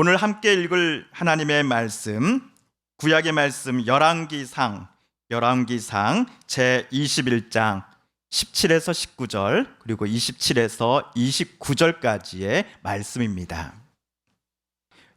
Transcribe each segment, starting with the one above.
오늘 함께 읽을 하나님의 말씀, 구약의 말씀 열왕기상 제21장 17에서 19절 그리고 27에서 29절까지의 말씀입니다.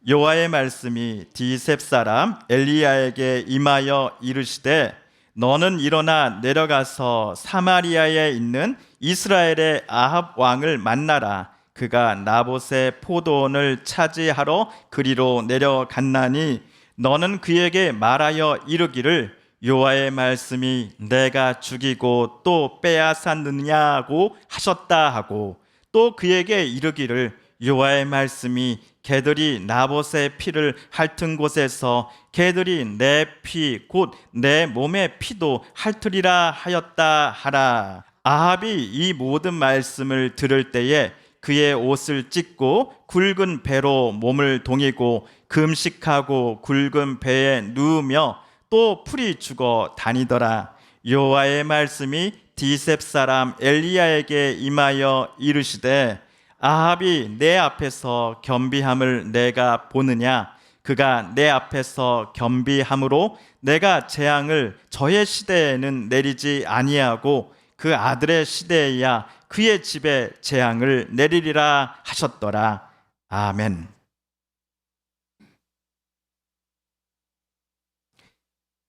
여호와의 말씀이 디셉 사람 엘리야에게 임하여 이르시되 너는 일어나 내려가서 사마리아에 있는 이스라엘의 아합 왕을 만나라. 그가 나봇의 포도원을 차지하러 그리로 내려갔나니 너는 그에게 말하여 이르기를 여호와의 말씀이 내가 죽이고 또 빼앗았느냐고 하셨다 하고 또 그에게 이르기를 여호와의 말씀이 개들이 나봇의 피를 핥은 곳에서 개들이 내 피 곧 내 몸의 피도 핥으리라 하였다 하라. 아합이 이 모든 말씀을 들을 때에 그의 옷을 찢고 굵은 배로 몸을 동이고 금식하고 굵은 배에 누우며 또 풀이 죽어 다니더라. 여호와의 말씀이 디셉 사람 엘리야에게 임하여 이르시되 아합이 내 앞에서 겸비함을 내가 보느냐? 그가 내 앞에서 겸비함으로 내가 재앙을 저의 시대에는 내리지 아니하고 그 아들의 시대에야 그의 집에 재앙을 내리리라 하셨더라. 아멘.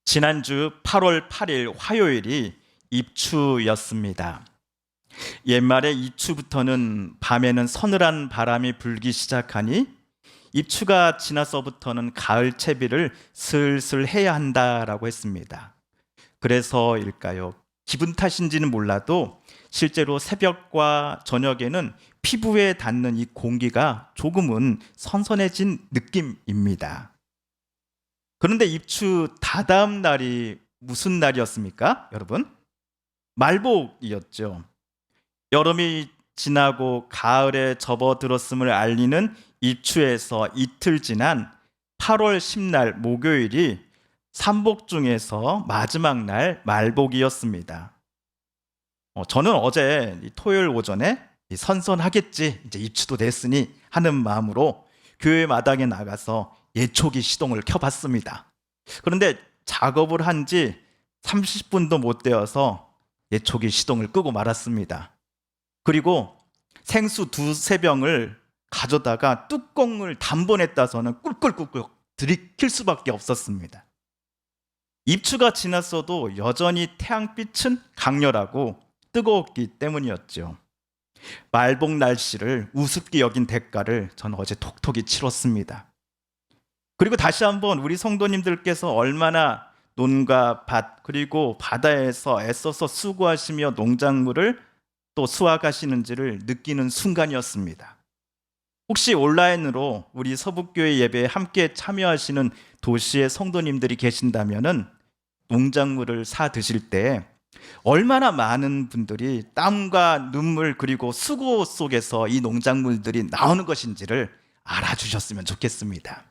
지난주 8월 8일 화요일이 입추였습니다. 옛말에 입추부터는 밤에는 서늘한 바람이 불기 시작하니 입추가 지나서부터는 가을 채비를 슬슬 해야 한다라고 했습니다. 그래서일까요? 기분 탓인지는 몰라도 실제로 새벽과 저녁에는 피부에 닿는 이 공기가 조금은 선선해진 느낌입니다. 그런데 입추 다다음 날이 무슨 날이었습니까, 여러분? 말복이었죠. 여름이 지나고 가을에 접어들었음을 알리는 입추에서 이틀 지난 8월 10날 목요일이 삼복 중에서 마지막 날 말복이었습니다. 저는 어제 토요일 오전에 선선하겠지, 이제 입추도 됐으니 하는 마음으로 교회 마당에 나가서 예초기 시동을 켜봤습니다. 그런데 작업을 한 지 30분도 못 되어서 예초기 시동을 끄고 말았습니다. 그리고 생수 2-3병을 가져다가 뚜껑을 단번에 따서는 꿀꿀꿀꿀 들이킬 수밖에 없었습니다. 입추가 지났어도 여전히 태양빛은 강렬하고 뜨거웠기 때문이었죠. 말복 날씨를 우습게 여긴 대가를 저는 어제 톡톡히 치렀습니다. 그리고 다시 한번 우리 성도님들께서 얼마나 논과 밭 그리고 바다에서 애써서 수고하시며 농작물을 또 수확하시는지를 느끼는 순간이었습니다. 혹시 온라인으로 우리 서북교회 예배에 함께 참여하시는 도시의 성도님들이 계신다면은 농작물을 사 드실 때 얼마나 많은 분들이 땀과 눈물 그리고 수고 속에서 이 농작물들이 나오는 것인지를 알아주셨으면 좋겠습니다.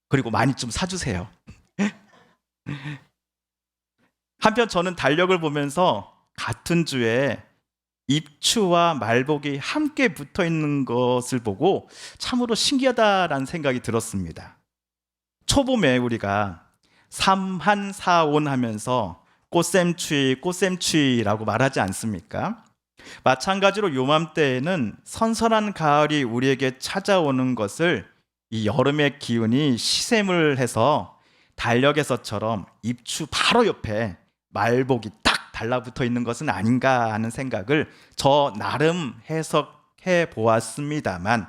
그리고 많이 좀 사주세요. 한편 저는 달력을 보면서 같은 주에 입추와 말복이 함께 붙어 있는 것을 보고 참으로 신기하다라는 생각이 들었습니다. 초봄에 우리가 삼한사온 하면서 꽃샘추위라고 말하지 않습니까? 마찬가지로 요맘때에는 선선한 가을이 우리에게 찾아오는 것을 이 여름의 기운이 시샘을 해서 달력에서처럼 입추 바로 옆에 말복이 딱 달라붙어 있는 것은 아닌가 하는 생각을 저 나름 해석해 보았습니다만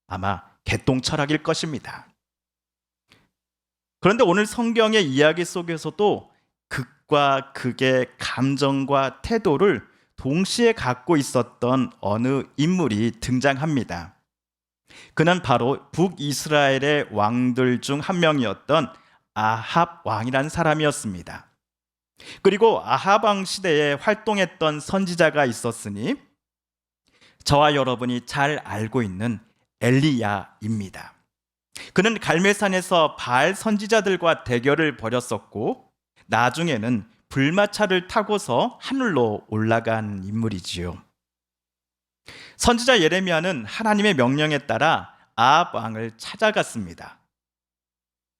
아마 개똥 철학일 것입니다. 그런데 오늘 성경의 이야기 속에서도 극과 극의 감정과 태도를 동시에 갖고 있었던 어느 인물이 등장합니다. 그는 바로 북이스라엘의 왕들 중 한 명이었던 아합 왕이라는 사람이었습니다. 그리고 아합 왕 시대에 활동했던 선지자가 있었으니 저와 여러분이 잘 알고 있는 엘리야입니다. 그는 갈멜산에서 바알 선지자들과 대결을 벌였었고 나중에는 불마차를 타고서 하늘로 올라간 인물이지요. 선지자 예레미야는 하나님의 명령에 따라 아합 왕을 찾아갔습니다.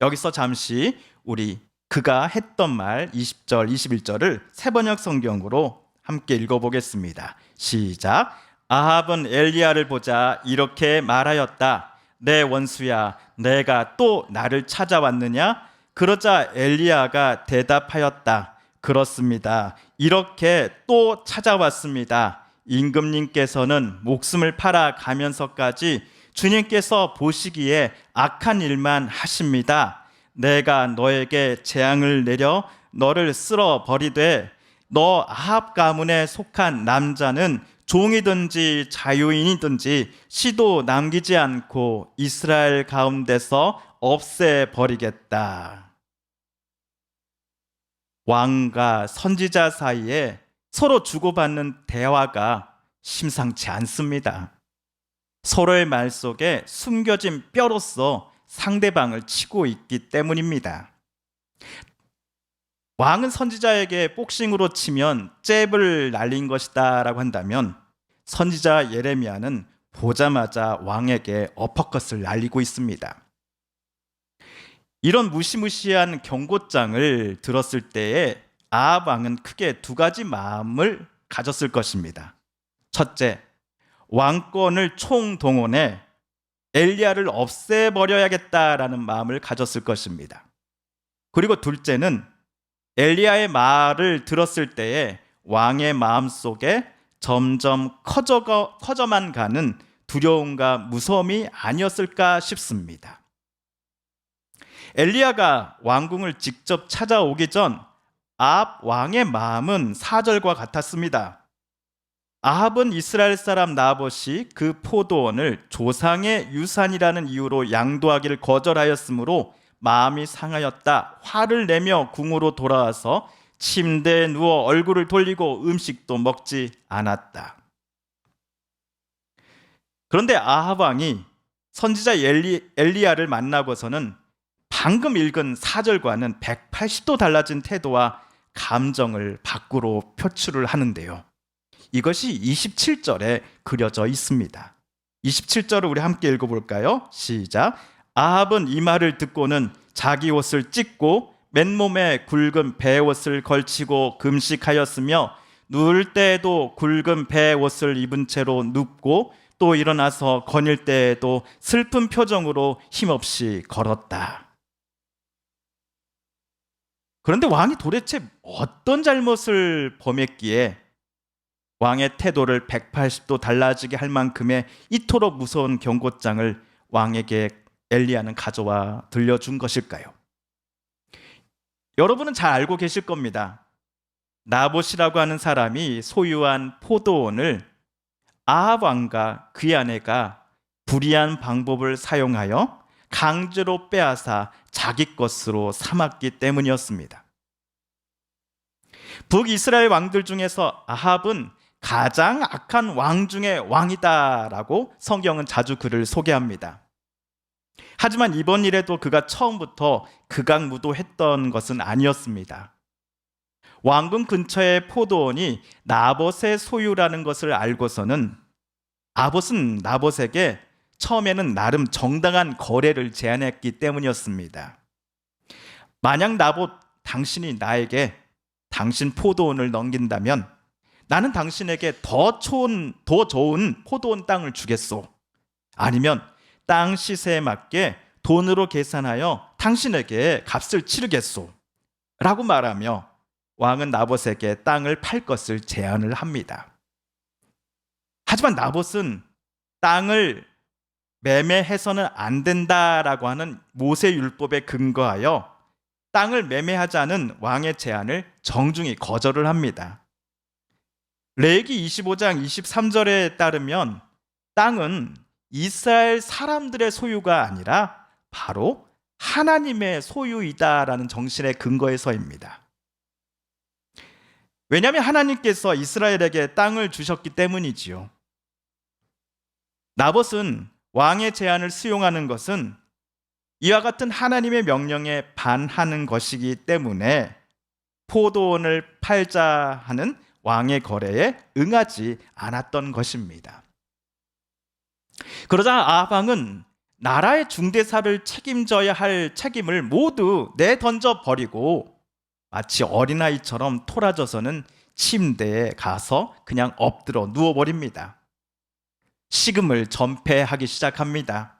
여기서 잠시 우리 그가 했던 말 20절, 21절을 새번역 성경으로 함께 읽어보겠습니다. 시작. 아합은 엘리야를 보자 이렇게 말하였다. 내 원수야, 내가 또 나를 찾아왔느냐? 그러자 엘리야가 대답하였다. 그렇습니다. 이렇게 또 찾아왔습니다. 임금님께서는 목숨을 팔아 가면서까지 주님께서 보시기에 악한 일만 하십니다. 내가 너에게 재앙을 내려 너를 쓸어 버리되 너 아합 가문에 속한 남자는 종이든지 자유인이든지 씨도 남기지 않고 이스라엘 가운데서 없애버리겠다. 왕과 선지자 사이에 서로 주고받는 대화가 심상치 않습니다. 서로의 말 속에 숨겨진 뼈로서 상대방을 치고 있기 때문입니다. 왕은 선지자에게 복싱으로 치면 잽을 날린 것이다 라고 한다면 선지자 예레미야는 보자마자 왕에게 어퍼컷을 날리고 있습니다. 이런 무시무시한 경고장을 들었을 때에 아합 왕은 크게 두 가지 마음을 가졌을 것입니다. 첫째, 왕권을 총동원해 엘리야를 없애버려야겠다라는 마음을 가졌을 것입니다. 그리고 둘째는 엘리야의 말을 들었을 때에 왕의 마음속에 점점 커져만 가는 두려움과 무서움이 아니었을까 싶습니다. 엘리야가 왕궁을 직접 찾아오기 전 아합 왕의 마음은 4절과 같았습니다. 아합은 이스라엘 사람 나봇이 그 포도원을 조상의 유산이라는 이유로 양도하기를 거절하였으므로 마음이 상하였다. 화를 내며 궁으로 돌아와서 침대에 누워 얼굴을 돌리고 음식도 먹지 않았다. 그런데 아합 왕이 선지자 엘리야를 만나고서는 방금 읽은 4절과는 180도 달라진 태도와 감정을 밖으로 표출을 하는데요. 이것이 27절에 그려져 있습니다. 27절을 우리 함께 읽어볼까요? 시작. 아합은 이 말을 듣고는 자기 옷을 찢고 맨몸에 굵은 베옷을 걸치고 금식하였으며 누울 때에도 굵은 베옷을 입은 채로 눕고 또 일어나서 거닐 때에도 슬픈 표정으로 힘없이 걸었다. 그런데 왕이 도대체 어떤 잘못을 범했기에 왕의 태도를 180도 달라지게 할 만큼의 이토록 무서운 경고장을 왕에게 엘리야는 가져와 들려준 것일까요? 여러분은 잘 알고 계실 겁니다. 나봇이라고 하는 사람이 소유한 포도원을 아합 왕과 그의 아내가 불의한 방법을 사용하여 강제로 빼앗아 자기 것으로 삼았기 때문이었습니다. 북이스라엘 왕들 중에서 아합은 가장 악한 왕 중의 왕이다라고 성경은 자주 그를 소개합니다. 하지만 이번 일에도 그가 처음부터 극악무도했던 것은 아니었습니다. 왕궁 근처의 포도원이 나봇의 소유라는 것을 알고서는 아봇은 나봇에게 처음에는 나름 정당한 거래를 제안했기 때문이었습니다. 만약 나봇, 당신이 나에게 당신 포도원을 넘긴다면 나는 당신에게 더 좋은 포도원 땅을 주겠소. 아니면 땅 시세에 맞게 돈으로 계산하여 당신에게 값을 치르겠소. 라고 말하며 왕은 나봇에게 땅을 팔 것을 제안을 합니다. 하지만 나봇은 땅을 매매해서는 안 된다라고 하는 모세율법에 근거하여 땅을 매매하자는 왕의 제안을 정중히 거절을 합니다. 레위기 25장 23절에 따르면 땅은 이스라엘 사람들의 소유가 아니라 바로 하나님의 소유이다라는 정신의 근거에서입니다. 왜냐하면 하나님께서 이스라엘에게 땅을 주셨기 때문이지요. 나봇은 왕의 제안을 수용하는 것은 이와 같은 하나님의 명령에 반하는 것이기 때문에 포도원을 팔자 하는 왕의 거래에 응하지 않았던 것입니다. 그러자 아합 왕은 나라의 중대사를 책임져야 할 책임을 모두 내던져 버리고 마치 어린아이처럼 토라져서는 침대에 가서 그냥 엎드려 누워버립니다. 식음을 전폐하기 시작합니다.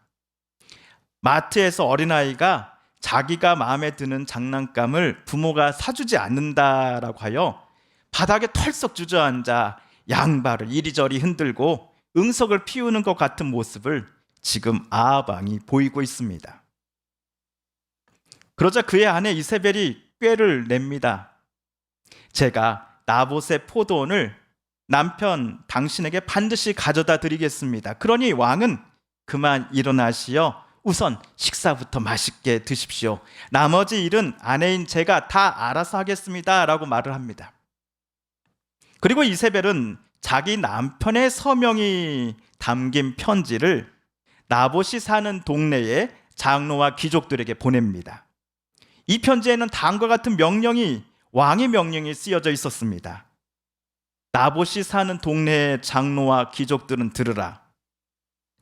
마트에서 어린아이가 자기가 마음에 드는 장난감을 부모가 사주지 않는다라고 하여 바닥에 털썩 주저앉아 양발을 이리저리 흔들고 응석을 피우는 것 같은 모습을 지금 아합 왕이 보이고 있습니다. 그러자 그의 아내 이세벨이 꾀를 냅니다. 제가 나봇의 포도원을 남편 당신에게 반드시 가져다 드리겠습니다. 그러니 왕은 그만 일어나시어 우선 식사부터 맛있게 드십시오. 나머지 일은 아내인 제가 다 알아서 하겠습니다 라고 말을 합니다. 그리고 이세벨은 자기 남편의 서명이 담긴 편지를 나봇이 사는 동네의 장로와 귀족들에게 보냅니다. 이 편지에는 다음과 같은 명령이, 왕의 명령이 쓰여져 있었습니다. 나봇이 사는 동네의 장로와 귀족들은 들으라.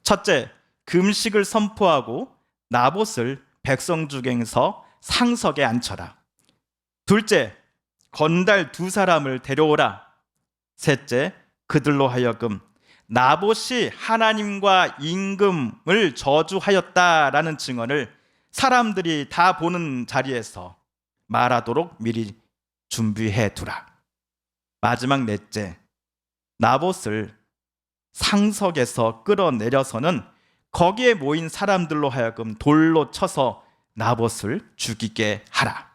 첫째, 금식을 선포하고 나봇을 백성 중에서 상석에 앉혀라. 둘째, 건달 2사람을 데려오라. 셋째, 그들로 하여금 나봇이 하나님과 임금을 저주하였다라는 증언을 사람들이 다 보는 자리에서 말하도록 미리 준비해 두라. 마지막 넷째, 나봇을 상석에서 끌어내려서는 거기에 모인 사람들로 하여금 돌로 쳐서 나봇을 죽이게 하라.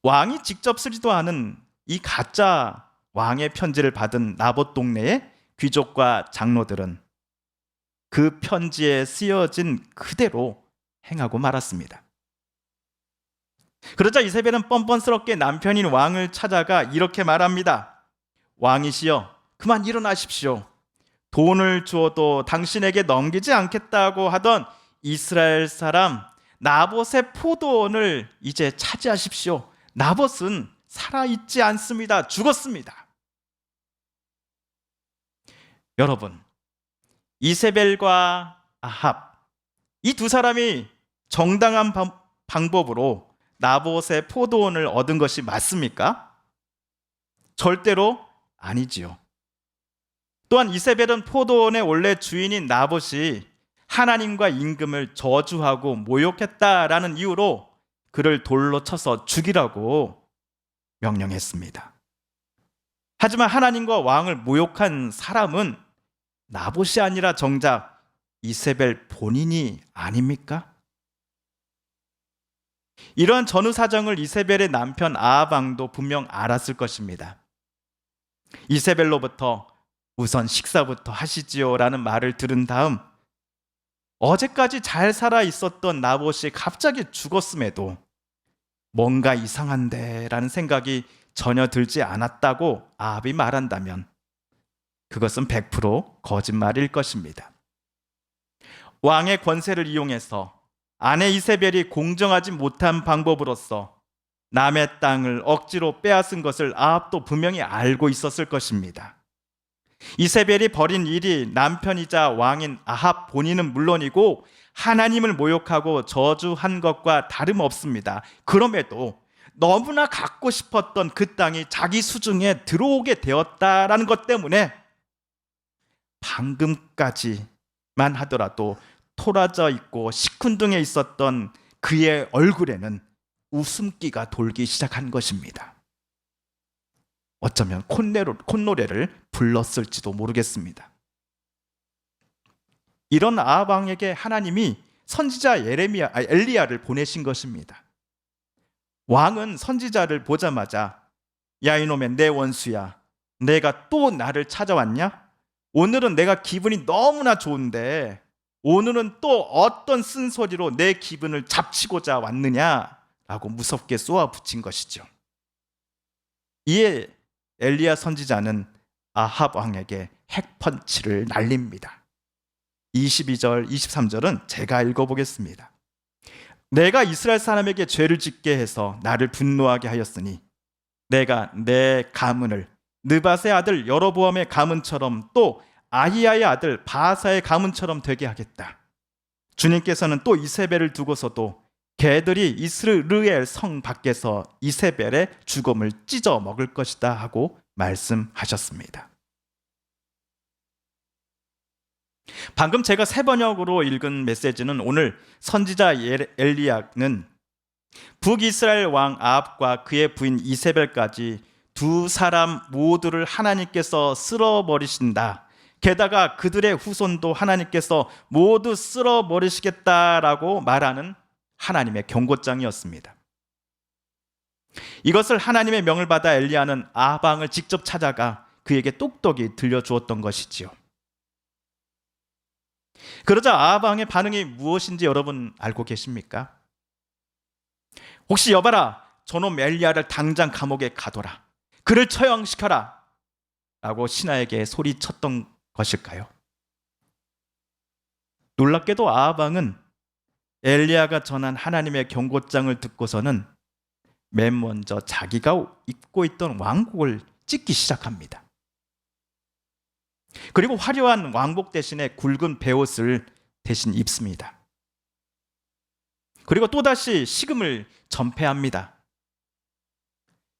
왕이 직접 쓰지도 않은 이 가짜 왕의 편지를 받은 나봇 동네의 귀족과 장로들은 그 편지에 쓰여진 그대로 행하고 말았습니다. 그러자 이세벨은 뻔뻔스럽게 남편인 왕을 찾아가 이렇게 말합니다. 왕이시여, 그만 일어나십시오. 돈을 주어도 당신에게 넘기지 않겠다고 하던 이스라엘 사람 나봇의 포도원을 이제 차지하십시오. 나봇은 살아있지 않습니다. 죽었습니다. 여러분, 이세벨과 아합, 이 2사람이 정당한 방법으로 나봇의 포도원을 얻은 것이 맞습니까? 절대로 아니지요. 또한 이세벨은 포도원의 원래 주인인 나봇이 하나님과 임금을 저주하고 모욕했다라는 이유로 그를 돌로 쳐서 죽이라고 명령했습니다. 하지만 하나님과 왕을 모욕한 사람은 나봇이 아니라 정작 이세벨 본인이 아닙니까? 이러한 전후 사정을 이세벨의 남편 아합 왕도 분명 알았을 것입니다. 이세벨로부터 우선 식사부터 하시지요 라는 말을 들은 다음 어제까지 잘 살아 있었던 나봇이 갑자기 죽었음에도 뭔가 이상한데 라는 생각이 전혀 들지 않았다고 아합이 말한다면 그것은 100% 거짓말일 것입니다. 왕의 권세를 이용해서 아내 이세벨이 공정하지 못한 방법으로서 남의 땅을 억지로 빼앗은 것을 아합도 분명히 알고 있었을 것입니다. 이세벨이 벌인 일이 남편이자 왕인 아합 본인은 물론이고 하나님을 모욕하고 저주한 것과 다름없습니다. 그럼에도 너무나 갖고 싶었던 그 땅이 자기 수중에 들어오게 되었다라는 것 때문에 방금까지만 하더라도 토라져 있고 시큰둥해 있었던 그의 얼굴에는 웃음기가 돌기 시작한 것입니다. 어쩌면 콧노래를 불렀을지도 모르겠습니다. 이런 아합 왕에게 하나님이 선지자 엘리야를 보내신 것입니다. 왕은 선지자를 보자마자 야 이놈의 내 원수야, 내가 또 나를 찾아왔냐? 오늘은 내가 기분이 너무나 좋은데 오늘은 또 어떤 쓴소리로 내 기분을 잡치고자 왔느냐라고 무섭게 쏘아붙인 것이죠. 이에 엘리야 선지자는 아합 왕에게 핵펀치를 날립니다. 22절, 23절은 제가 읽어보겠습니다. 내가 이스라엘 사람에게 죄를 짓게 해서 나를 분노하게 하였으니 내가 내 가문을 느밧의 아들 여로보암의 가문처럼 또 아히야의 아들 바사의 가문처럼 되게 하겠다. 주님께서는 또 이세벨을 두고서도 개들이 이스르엘 성 밖에서 이세벨의 죽음을 찢어 먹을 것이다 하고 말씀하셨습니다. 방금 제가 새 번역으로 읽은 메시지는 오늘 선지자 엘리야는 북이스라엘 왕 아합과 그의 부인 이세벨까지 두 사람 모두를 하나님께서 쓸어버리신다. 게다가 그들의 후손도 하나님께서 모두 쓸어버리시겠다라고 말하는 하나님의 경고장이었습니다. 이것을 하나님의 명을 받아 엘리야는 아합 왕을 직접 찾아가 그에게 똑똑히 들려주었던 것이지요. 그러자 아합 왕의 반응이 무엇인지 여러분 알고 계십니까? 혹시 여봐라, 저놈 엘리야를 당장 감옥에 가둬라, 그를 처형시켜라 라고 신하에게 소리쳤던 것일까요? 놀랍게도 아합 왕은 엘리야가 전한 하나님의 경고장을 듣고서는 맨 먼저 자기가 입고 있던 왕복을 찢기 시작합니다. 그리고 화려한 왕복 대신에 굵은 베옷을 대신 입습니다. 그리고 또다시 식음을 전폐합니다.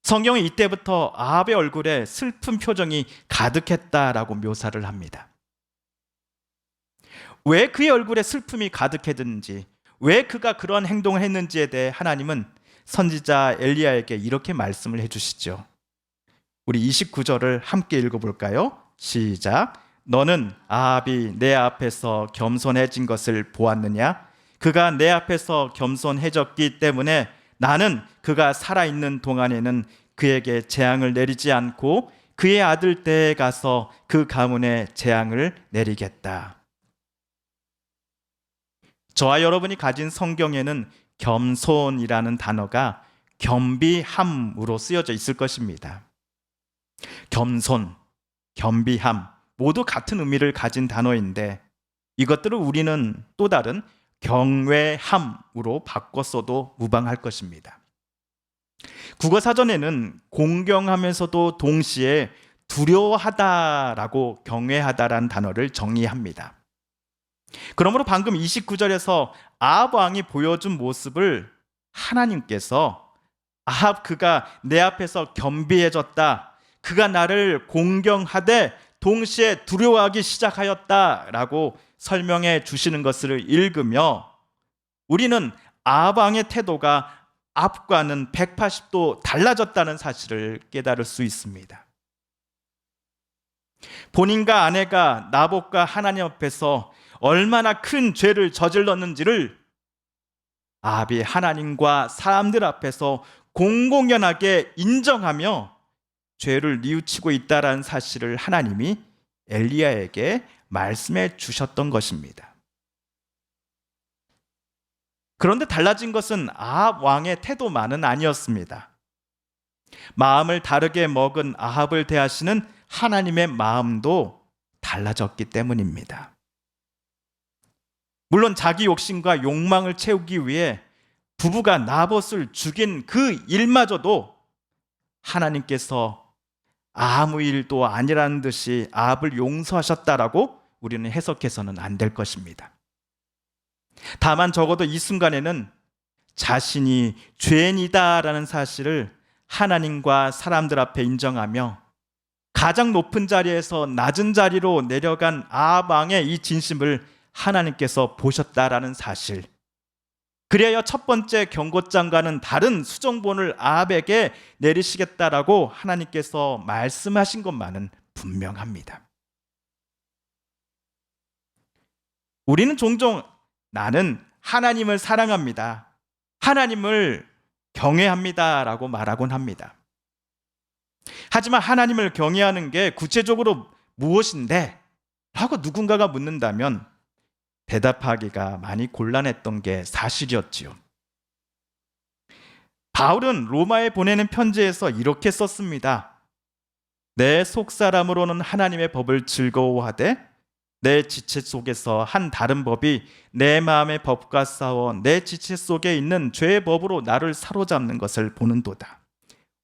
성경은 이때부터 아합의 얼굴에 슬픈 표정이 가득했다라고 묘사를 합니다. 왜 그의 얼굴에 슬픔이 가득했는지, 왜 그가 그런 행동을 했는지에 대해 하나님은 선지자 엘리야에게 이렇게 말씀을 해주시죠. 우리 29절을 함께 읽어볼까요? 시작. 너는 아합이 내 앞에서 겸손해진 것을 보았느냐? 그가 내 앞에서 겸손해졌기 때문에 나는 그가 살아있는 동안에는 그에게 재앙을 내리지 않고 그의 아들 때에 가서 그 가문에 재앙을 내리겠다. 저와 여러분이 가진 성경에는 겸손이라는 단어가 겸비함으로 쓰여져 있을 것입니다. 겸손, 겸비함 모두 같은 의미를 가진 단어인데 이것들을 우리는 또 다른 경외함으로 바꿨어도 무방할 것입니다. 국어사전에는 공경하면서도 동시에 두려워하다라고 경외하다라는 단어를 정의합니다. 그러므로 방금 29절에서 아합 왕이 보여준 모습을 하나님께서 아합 그가 내 앞에서 겸비해졌다, 그가 나를 공경하되 동시에 두려워하기 시작하였다라고 설명해 주시는 것을 읽으며 우리는 아합 왕의 태도가 앞과는 180도 달라졌다는 사실을 깨달을 수 있습니다. 본인과 아내가 나봇과 하나님 앞에서 얼마나 큰 죄를 저질렀는지를 아합이 하나님과 사람들 앞에서 공공연하게 인정하며 죄를 뉘우치고 있다는 사실을 하나님이 엘리야에게 말씀해 주셨던 것입니다. 그런데 달라진 것은 아합 왕의 태도만은 아니었습니다. 마음을 다르게 먹은 아합을 대하시는 하나님의 마음도 달라졌기 때문입니다. 물론 자기 욕심과 욕망을 채우기 위해 부부가 나봇을 죽인 그 일마저도 하나님께서 아무 일도 아니라는 듯이 아합을 용서하셨다라고 우리는 해석해서는 안 될 것입니다. 다만 적어도 이 순간에는 자신이 죄인이다라는 사실을 하나님과 사람들 앞에 인정하며 가장 높은 자리에서 낮은 자리로 내려간 아합 왕의 이 진심을 하나님께서 보셨다라는 사실, 그래야 첫 번째 경고장과는 다른 수정본을 아합에게 내리시겠다라고 하나님께서 말씀하신 것만은 분명합니다. 우리는 종종 나는 하나님을 사랑합니다, 하나님을 경외합니다 라고 말하곤 합니다. 하지만 하나님을 경외하는 게 구체적으로 무엇인데? 라고 누군가가 묻는다면 대답하기가 많이 곤란했던 게 사실이었지요. 바울은 로마에 보내는 편지에서 이렇게 썼습니다. 내 속사람으로는 하나님의 법을 즐거워하되 내 지체 속에서 한 다른 법이 내 마음의 법과 싸워 내 지체 속에 있는 죄의 법으로 나를 사로잡는 것을 보는도다.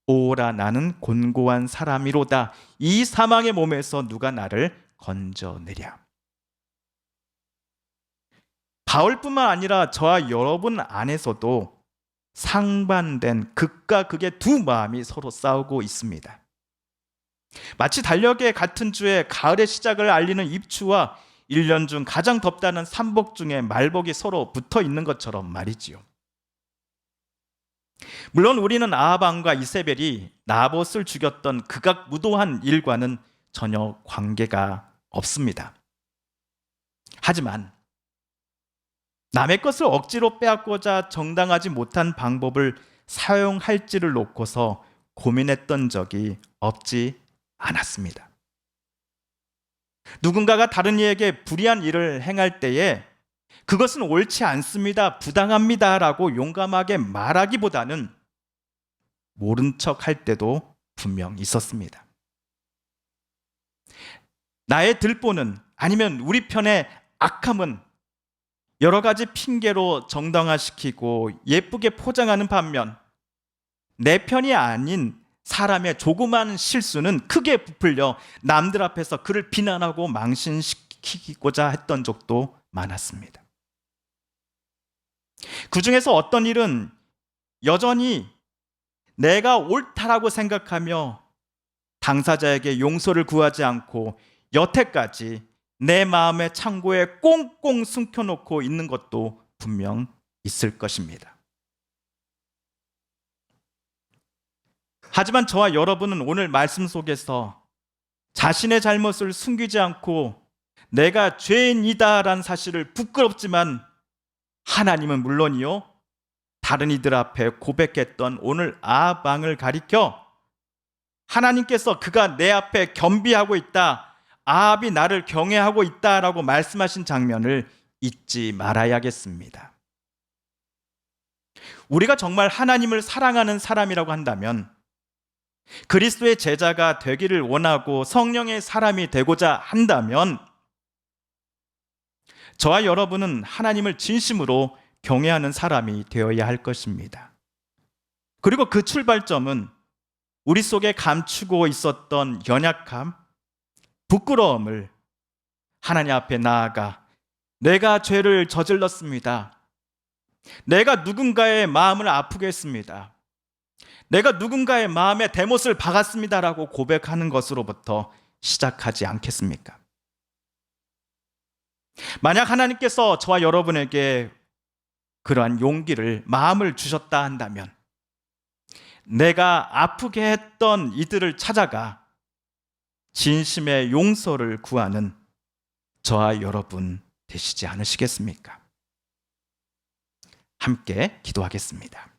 오라 나는 곤고한 사람이로다. 이 사망의 몸에서 누가 나를 건져내랴. 바울뿐만 아니라 저와 여러분 안에서도 상반된 극과 극의 두 마음이 서로 싸우고 있습니다. 마치 달력의 같은 주에 가을의 시작을 알리는 입추와 1년 중 가장 덥다는 삼복 중에 말복이 서로 붙어 있는 것처럼 말이지요. 물론 우리는 아합 왕과 이세벨이 나봇을 죽였던 극악무도한 일과는 전혀 관계가 없습니다. 하지만 남의 것을 억지로 빼앗고자 정당하지 못한 방법을 사용할지를 놓고서 고민했던 적이 없지 않았습니다. 누군가가 다른 이에게 불의한 일을 행할 때에 그것은 옳지 않습니다, 부당합니다 라고 용감하게 말하기보다는 모른 척 할 때도 분명 있었습니다. 나의 들보는 아니면 우리 편의 악함은 여러 가지 핑계로 정당화시키고 예쁘게 포장하는 반면 내 편이 아닌 사람의 조그만 실수는 크게 부풀려 남들 앞에서 그를 비난하고 망신시키고자 했던 적도 많았습니다. 그 중에서 어떤 일은 여전히 내가 옳다라고 생각하며 당사자에게 용서를 구하지 않고 여태까지 내 마음의 창고에 꽁꽁 숨겨놓고 있는 것도 분명 있을 것입니다. 하지만 저와 여러분은 오늘 말씀 속에서 자신의 잘못을 숨기지 않고 내가 죄인이다라는 사실을 부끄럽지만 하나님은 물론이요 다른 이들 앞에 고백했던 오늘 아합 왕을 가리켜 하나님께서 그가 내 앞에 겸비하고 있다, 아합이 나를 경외하고 있다라고 말씀하신 장면을 잊지 말아야겠습니다. 우리가 정말 하나님을 사랑하는 사람이라고 한다면, 그리스도의 제자가 되기를 원하고 성령의 사람이 되고자 한다면 저와 여러분은 하나님을 진심으로 경외하는 사람이 되어야 할 것입니다. 그리고 그 출발점은 우리 속에 감추고 있었던 연약함, 부끄러움을 하나님 앞에 나아가 내가 죄를 저질렀습니다. 내가 누군가의 마음을 아프게 했습니다. 내가 누군가의 마음에 대못을 박았습니다라고 고백하는 것으로부터 시작하지 않겠습니까? 만약 하나님께서 저와 여러분에게 그러한 용기를, 마음을 주셨다 한다면 내가 아프게 했던 이들을 찾아가 진심의 용서를 구하는 저와 여러분 되시지 않으시겠습니까? 함께 기도하겠습니다.